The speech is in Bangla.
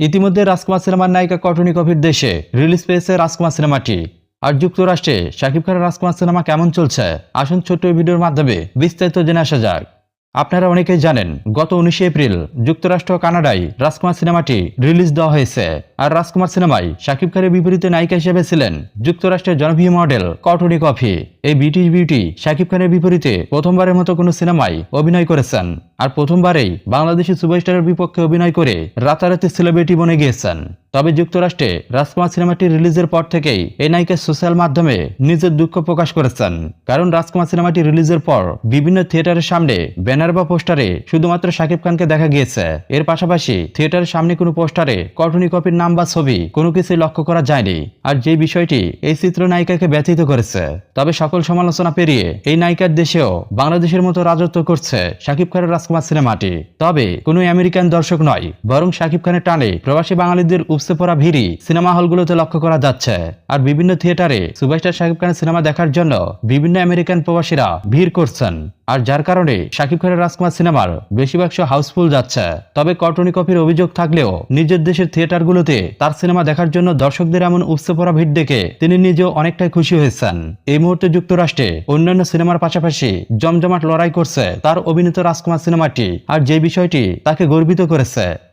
ইতিমধ্যে রাজকুমার সিনেমার নায়িকা কটনি কফির দেশে রিলিজ পেয়েছে রাজকুমার সিনেমাটি। আর যুক্তরাষ্ট্রে শাকিব খানের রাজকুমার সিনেমা কেমন চলছে, আসুন ছোট্ট এই ভিডিওর মাধ্যমে বিস্তারিত জেনে আসা যাক। আপনারা অনেকেই জানেন, গত 19 এপ্রিল যুক্তরাষ্ট্র ও কানাডায় রাজকুমার সিনেমাটি রিলিজ দেওয়া হয়েছে। আর রাজকুমার সিনেমায় শাকিব খানের বিপরীতে নায়িকা হিসেবে ছিলেন যুক্তরাষ্ট্রের জনপ্রিয় মডেল কটনি কফি। এই ব্রিটিশ বিউটি শাকিব খানের বিপরীতে প্রথমবারের মতো কোনো সিনেমায় অভিনয় করেছেন। আর প্রথমবারেই বাংলাদেশি সুপারস্টারের বিপক্ষে অভিনয় করে রাতারাতি সেলিব্রিটি বনে গিয়েছেন। তবে যুক্তরাষ্ট্রে রাজকুমার সিনেমাটি রিলিজের পর থেকেই এই নায়িকা সোশ্যাল মাধ্যমে নিজের দুঃখ প্রকাশ করেছেন। কারণ রাজকুমার সিনেমাটি রিলিজের পর বিভিন্ন থিয়েটারের সামনে ব্যানার বা পোস্টারে শুধুমাত্র শাকিব খানকে দেখা গিয়েছে। এর পাশাপাশি থিয়েটারের সামনে কোনো পোস্টারে কটনি কফির নাম বা ছবি কোনো কিছুই লক্ষ্য করা যায়নি। আর যে বিষয়টি এই চিত্রনায়িকাকে ব্যথিত করেছে। তবে সকল সমালোচনা পেরিয়ে এই নায়িকার দেশেও বাংলাদেশের মতো রাজত্ব করছে শাকিব খানের রাজকুমার সিনেমাটি। তবে কোনো আমেরিকান দর্শক নয়, বরং শাকিব খানের টানে প্রবাসী বাঙালিদের উপচে পড়া ভিড়ই সিনেমা হলগুলোতে লক্ষ্য করা যাচ্ছে। আর বিভিন্ন থিয়েটারে সুপারস্টার শাকিব খানের সিনেমা দেখার জন্য বিভিন্ন আমেরিকান প্রবাসীরা ভিড় করছেন। আর যার কারণে শাকিব খানের রাজকুমার সিনেমার বেশিরভাগ শো হাউসফুল যাচ্ছে। তবে কটনি কফির অভিযোগ থাকলেও নিজের দেশের থিয়েটারগুলোতে তার সিনেমা দেখার জন্য দর্শকদের এমন উপচে পড়া ভিড় দেখে তিনি নিজেও অনেকটাই খুশি হয়েছেন। এই মুহূর্তে যুক্তরাষ্ট্রে অন্যান্য সিনেমার পাশাপাশি জমজমাট লড়াই করছে তার অভিনীত রাজকুমার সিনেমাটি। আর যে বিষয়টি তাকে গর্বিত করেছে।